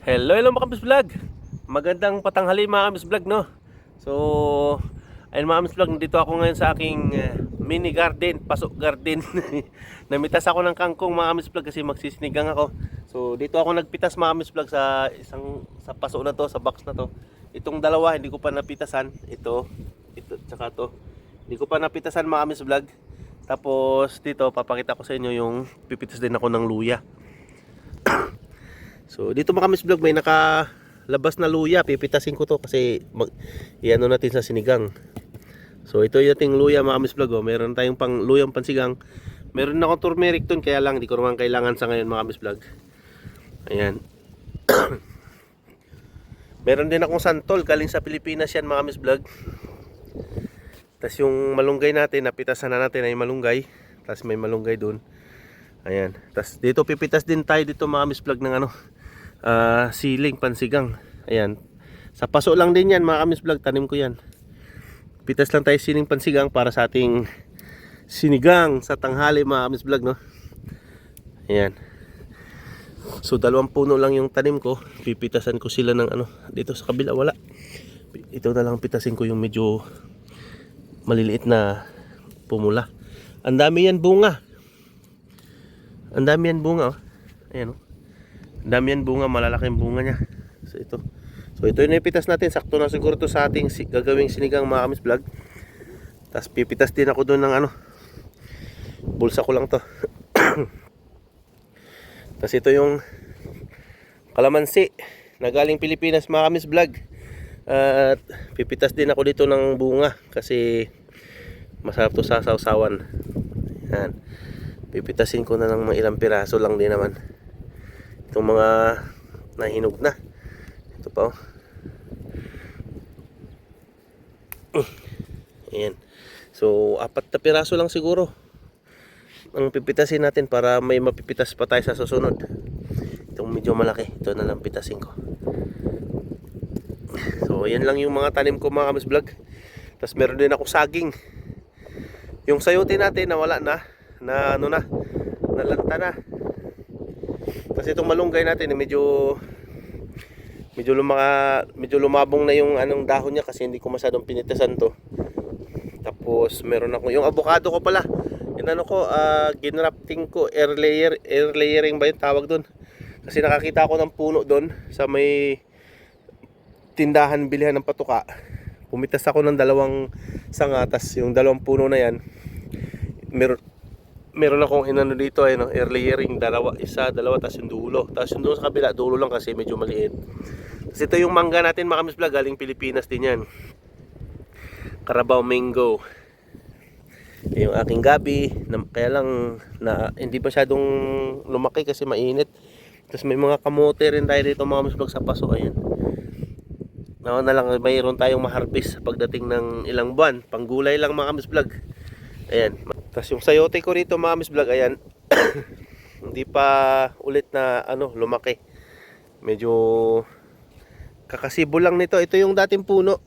Hello mga kamis vlog. Magandang patanghali mga kamis vlog, no. So, ayun mga kamis vlog, nandito ako ngayon sa aking mini garden, pasok garden. Namitas ako ng kangkong mga kamis vlog kasi magsisinigang ako. So, dito ako nagpitas mga kamis vlog sa paso na to, sa box na to. Itong dalawa hindi ko pa napitasan, ito tsaka to. Hindi ko pa napitasan mga kamis vlog. Tapos dito papakita ko sa inyo yung pipitas din ako ng luya. So dito mga kamis vlog, may nakalabas na luya. Pipitasin ko to kasi iano natin sa sinigang. So ito yung ating luya mga kamis vlog, oh. Meron tayong pang luyang pansigang. Meron na akong turmeric dun, kaya lang di ko naman kailangan sa ngayon mga kamis vlog. Ayan. Meron din akong santol, galing sa Pilipinas yan mga kamis vlog. Tapos yung malunggay natin, napitasan na natin ay malunggay. Tapos may malunggay dun. Ayan. Tapos dito pipitas din tayo dito mga kamis vlog ng siling pansigang. Ayan. Sa paso lang din yan mga kamis vlog, tanim ko yan. Pitas lang tayo siling pansigang para sa ating sinigang sa tanghali mga kamis vlog, no. Ayan. So dalawang puno lang yung tanim ko. Pipitasan ko sila ng dito sa kabila wala. Ito na lang pitasin ko yung medyo maliliit na pumula. Ang dami yan bunga. Ang dami yan bunga, oh. Ayan, oh. Ang dami yan bunga, malalaking bunga niya. So ito yung ipitas natin. Sakto na siguro to sa ating gagawing sinigang mga kamis vlog. Tapos pipitas din ako doon ng bulsa ko lang to. Tapos ito yung kalamansi na galing Pilipinas mga kamis vlog. At pipitas din ako dito ng bunga kasi masarap to sa sausawan. Yan. Pipitasin ko na ng mga ilang piraso lang din naman. Itong mga nahinog na. Ito pa, oh. Ayan. So 4 na piraso lang siguro ang pipitasin natin para may mapipitas pa tayo sa susunod. Itong medyo malaki, ito na lang pitasin ko. So yan lang yung mga tanim ko mga kamis vlog. Tapos meron din ako saging. Yung sayote natin nawala na nalanta na. Kasi itong malunggay natin medyo lumabong na yung dahon niya kasi hindi ko masyadong pinitasan to. Tapos meron ako yung avocado ko pala. Yung ginrafting ko, air layering ba yung tawag doon? Kasi nakakita ako ng puno doon sa may tindahan bilihan ng patuka. Pumitas ako ng 2 sanga, tas yung 2 puno na yan meron akong dito air layering, 2, tas yung dulo. Tas yung doon sa kabila, dulo lang kasi medyo maliit. Tapos ito yung mangga natin mga kamis vlog, galing Pilipinas din yan. Carabao mango. Yung aking gabi, kaya lang hindi masyadong lumaki kasi mainit. Tapos may mga kamote rin tayo dito mga kamis vlog sa paso. Ayan. Na lang mayroon tayong ma-harvest pagdating ng ilang buwan. Panggulay lang mga kamis vlog. Ayan. Tapos yung sayote ko rito mga kamis vlog, ayan. Hindi pa ulit na lumaki. Medyo kakasibo lang nito. Ito yung dating puno.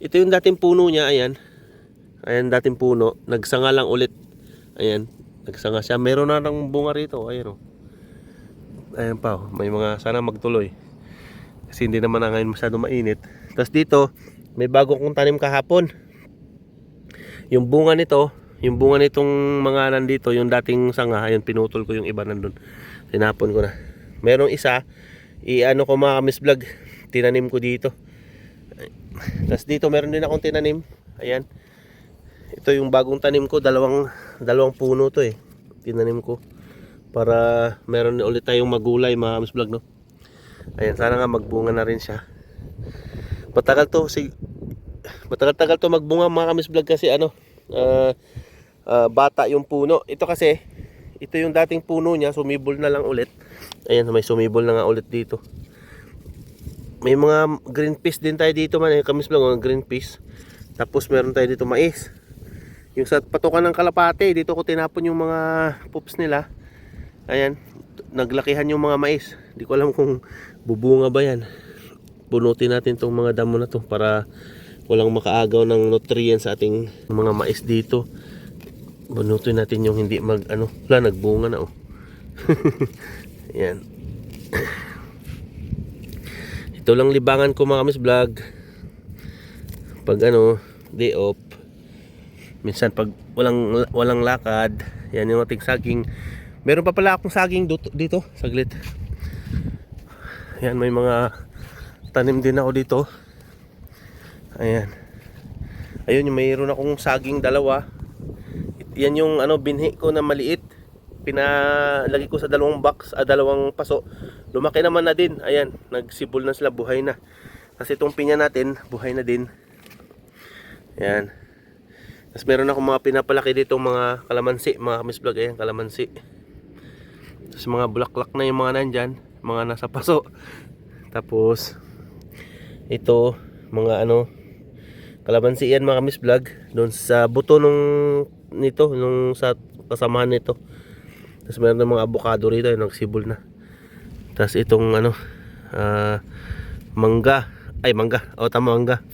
Ito yung dating puno niya, ayan. Ayan dating puno. Nagsanga lang ulit. Ayan. Nagsanga siya. Meron na ng bunga rito. Ayan, oh. Ayan pa, oh. May mga sana magtuloy. Kasi hindi naman na ngayon masyado mainit. Tapos dito, may bago kong tanim kahapon. Yung bunga nitong mga nandito, yung dating sanga, ayun, pinutol ko yung iba nandun. Tinapon ko na. Merong isa, ko mga kamis vlog, tinanim ko dito. Tapos dito, meron din akong tinanim. Ayan. Ito yung bagong tanim ko, dalawang puno to eh. Tinanim ko. Para meron ulit tayong magulay mga kamis vlog, no? Ayan, sana nga magbunga na rin siya. Matagal to magbunga mga kamis vlog kasi bata yung puno. Ito yung dating puno niya, sumibol na lang ulit. Ayan, may sumibol na nga ulit dito. May mga green peas din tayo dito man, kamis vlog, green peas. Tapos meron tayo dito mais. Yung sa patukan ng kalapate, dito ko tinapon yung mga pups nila. Ayan, naglakihan yung mga mais. Hindi ko alam kung bubunga ba yan. Bunutin natin tong mga damo na to para walang makaagaw ng nutrients sa ating mga mais dito. Bunutin natin yung hindi nagbunga na, oh. Ayan. Ito lang libangan ko mga kamis vlog. Pag ano, day off. Minsan pag walang lakad, yan yung ating saging. Meron pa pala akong saging dito, saglit. Yan, may mga tanim din ako dito. Ayan. Ayun, yung mayroon akong saging dalawa. Yan yung ano, binhi ko na maliit. Pinalagay ko sa dalawang box, dalawang paso. Lumaki naman na din. Ayan, nagsibol na sila, buhay na. Kasi itong pinya natin, buhay na din. Ayan. Tapos meron akong mga pinapalaki dito, mga kalamansi, mga kamis vlog. Ayan, kalamansi. Tapos mga bulaklak na yung mga nandyan, mga nasa paso. Tapos ito, mga ano, kalamansi yan mga kamis vlog. Doon sa buto nung sa kasamahan nito. Tapos meron ng mga avocado rito, yung nagsibol na. Tapos itong ano, mangga. O tama, mangga.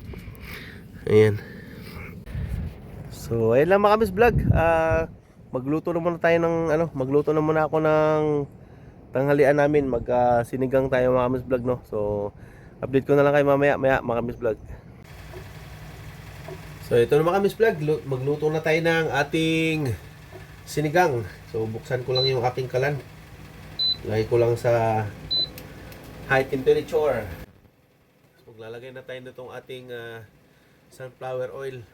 Ayan. So ayun lang mga kamis vlog. Magluto na muna tayo ng ano, magluto na muna ako ng tanghalian namin. Sinigang tayo mga kamis vlog, no. So update ko na lang kayo mamaya mga kamis vlog. So ito na mga kamis vlog, magluto na tayo ng ating sinigang. So buksan ko lang yung aking kalan. Lagay ko lang sa high temperature. So maglalagay na tayo nitong ating sunflower oil.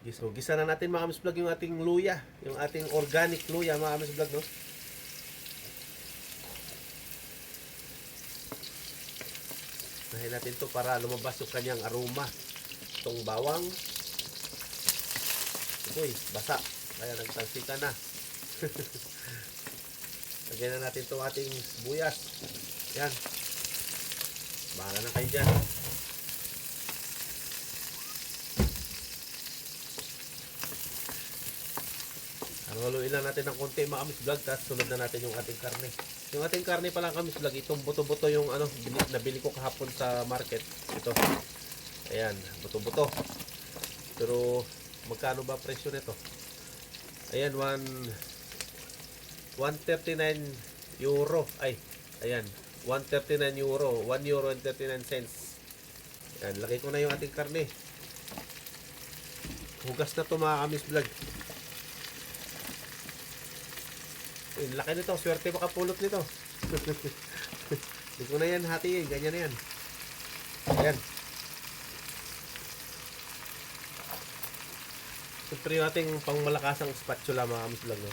So gisa na natin mga kamis vlog yung ating luya, yung ating organic luya mga kamis vlog, no. Nahin natin to para lumabas yung kanyang aroma. Itong bawang. Uy, basa. Kaya nagtansika na. Lagyan na natin itong ating sibuyas. Yan. Bahala na kayo dyan. Haluin lang natin ng konti mga kamis vlog. Tapos sunod na natin yung ating karne. Yung ating karne pala kamis vlog, itong buto-buto yung ano, nabili ko kahapon sa market. Ito. Ayan, buto-buto. Pero magkano ba presyo nito? Ayan, 139 euro. Ayan, 139 euro. 1 euro and 39 cents. Ayan, lagay ko na yung ating karne. Hugas na to mga kamis vlog. Laki nito, swerte makapulot nito. Hindi ko na yan hatiin, ganyan na yan. Ayan. Siyempre yung ating pangmalakasang spatula mga kamis vlog, no?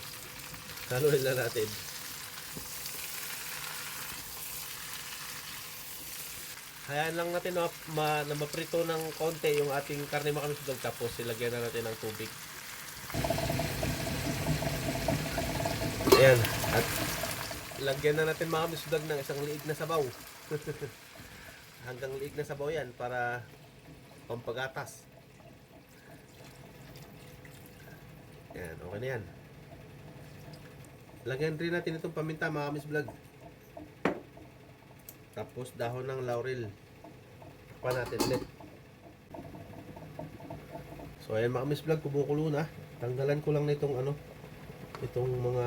Haluin na natin. Hayaan lang natin na maprito ng konti yung ating karne mga kamis vlog. Tapos ilagyan na natin ng tubig. Ayan. At lagyan na natin mga kamis vlog ng isang liig na sabaw. Hanggang liig na sabaw yan para pampagatas. Ayan, okay na yan. Lagyan rin natin itong paminta mga kamis vlog. Tapos dahon ng laurel. Pa natin ulit. So ayan mga kamis vlog, kumukulo na. Tanggalan ko lang nitong ano, itong mga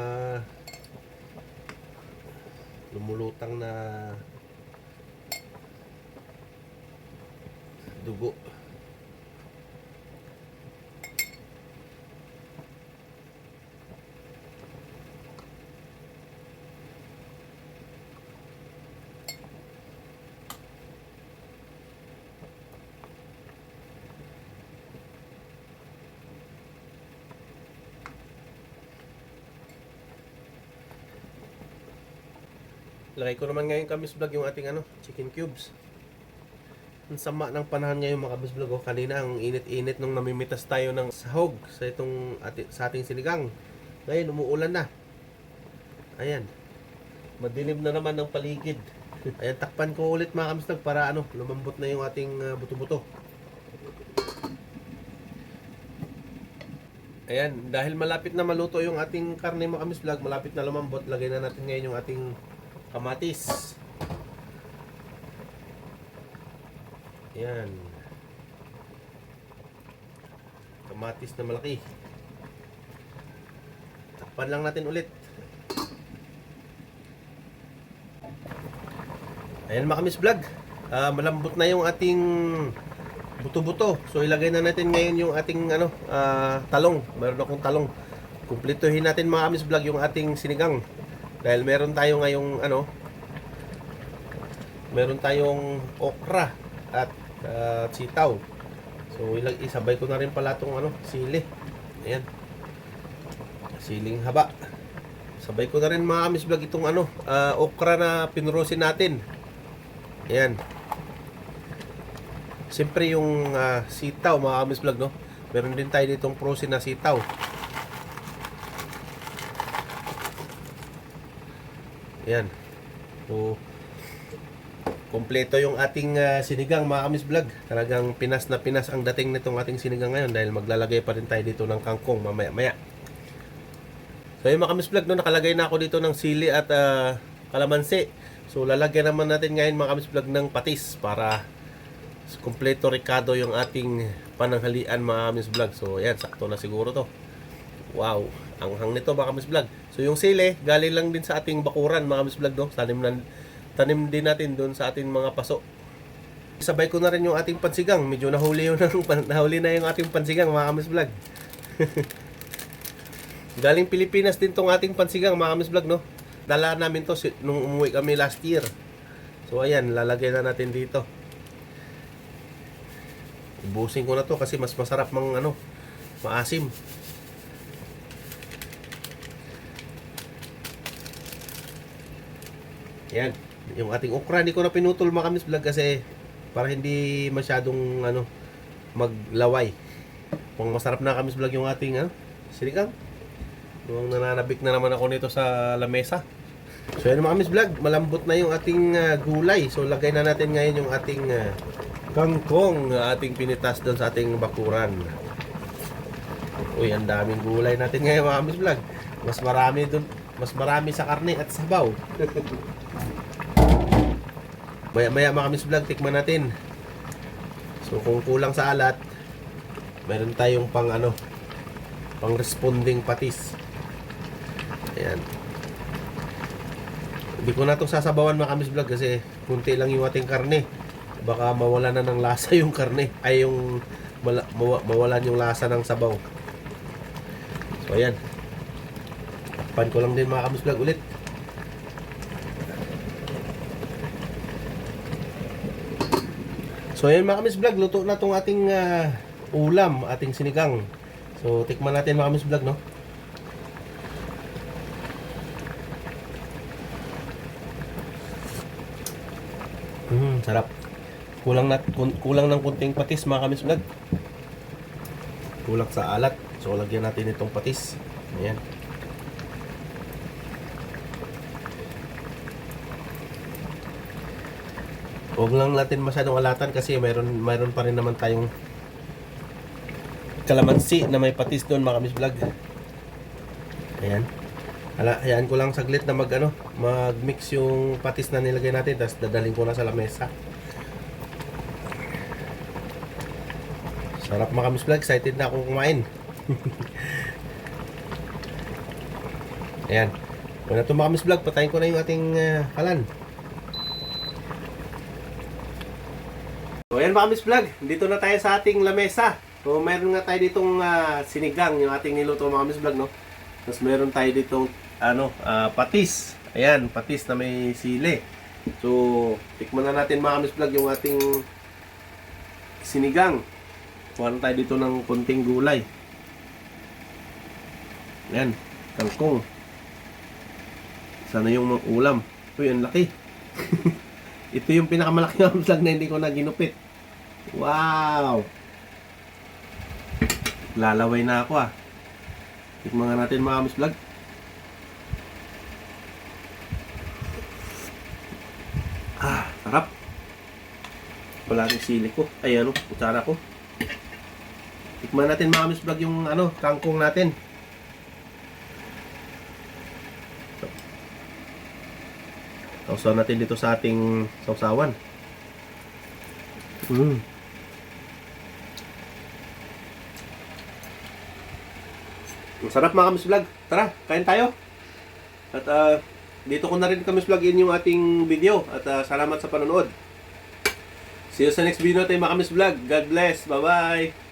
lumulutang na dugo. Lagay ko naman ngayon kamis vlog yung ating ano, chicken cubes. Ang sama ng panahon ngayon mga kamis vlog. Kanina ang init-init nung namimitas tayo ng sahog sa ating sinigang. Ngayon umuulan na. Ayan. Madilim na naman ng paligid. Ayan, takpan ko ulit mga kamis vlog para ano, lumambot na yung ating buto-buto. Ayan, dahil malapit na maluto yung ating karne mga kamis vlog, malapit na lumambot, lagay na natin ngayon yung ating kamatis. Ayan. Kamatis na malaki. Takpan lang natin ulit. Ayan mga kamis vlog. Malambot na yung ating buto-buto. So ilagay na natin ngayon yung ating talong. Meron akong talong. Kumpletuhin natin mga kamis vlog yung ating sinigang. Dahil meron tayo ngayong meron tayong okra at sitaw. So isabay ko na rin pala itong sili. Ayan. Siling haba. Sabay ko na rin mga kamis vlog itong okra na pinrosin natin. Ayan. Siyempre yung sitaw mga kamis vlog, no? Meron din tayo ditong frozen na sitaw. Ayan. So, kompleto yung ating sinigang mga kamis vlog. Talagang pinas na pinas ang dating nitong ating sinigang ngayon dahil maglalagay pa rin tayo dito ng kangkong mamaya-maya. So yung mga kamis vlog, no, nakalagay na ako dito ng sili at kalamansi. So lalagyan naman natin ngayon mga kamis vlog ng patis para kompleto ricado yung ating pananghalian mga kamis vlog. So ayan, sakto na siguro to. Wow, ang hang nito mga kamis vlog. So yung sili, galing lang din sa ating bakuran mga kamis vlog, no? Tanim din natin doon sa ating mga paso. Sabay ko na rin yung ating pansigang. Medyo nahuli na yung ating pansigang mga kamis vlog. Galing Pilipinas din tong ating pansigang mga kamis vlog, no? Dala namin to nung umuwi kami last year. So ayan, lalagay na natin dito. Ibusin ko na to kasi mas masarap maasim. Ayan, yung ating okra hindi ko na pinutol mga kamis vlog kasi para hindi masyadong maglaway. Kung masarap na kamis vlog yung ating sinigang. Nung nananabik na naman ako nito sa lamesa. So yun mga kamis vlog, malambot na yung ating gulay. So lagay na natin ngayon yung ating kangkong, ating pinitas doon sa ating bakuran. Uy, ang daming gulay natin ngayon mga kamis vlog. Mas marami sa karne at sabaw. Maya mga kamis vlog, tikman natin. So kung kulang sa alat, meron tayong pang responding patis. Ayan. Hindi ko na itong sasabawan mga kamis vlog kasi kunti lang yung ating karne. Baka mawala na ng lasa yung karne. Ay yung mawalan yung lasa ng sabaw. So ayan. Takpan ko lang din mga kamis vlog ulit. So ayan mga kamis vlog, luto na itong ating ulam, ating sinigang. So tikman natin mga kamis vlog, no? Sarap. Kulang ng kunting patis mga kamis vlog. Kulang sa alat. So lagyan natin itong patis. Ayan. Huwag lang natin masyadong alatan kasi mayroon pa rin naman tayong kalamansi na may patis doon mga kamis vlog. Ayan. Hayaan ko lang saglit na mag-mix yung patis na nilagay natin, tapos dadalhin ko na sa lamesa. Sarap mga kamis vlog, excited na akong kumain. Ayan. Kung ito mga kamis vlog, patayin ko na yung ating kalan. So ayan mga kamis vlog, dito na tayo sa ating lamesa. So meron nga tayo ditong sinigang, yung ating niluto mga kamis vlog, no? Tapos meron tayo ditong patis. Ayan, patis na may sili. So tikman na natin mga kamis vlog yung ating sinigang. Kuha na tayo dito ng konting gulay. Ayan, kangkong. Sana yung ulam. Uy, ang laki. Ito yung pinakamalaki na vlog na hindi ko na ginupit. Wow! Lalaway na ako Tikman nga natin mga kamis vlog. Sarap. Wala rin sili ko. Ay kutsara ko. Tikman natin mga kamis vlog yung kangkong natin. Sausaw natin dito sa ating sausawan. Masarap mga kamis vlog. Tara, kain tayo. At dito ko na rin kami vlog in yung ating video. At salamat sa panonood. See you sa next video natin mga kamis vlog. God bless. Bye-bye.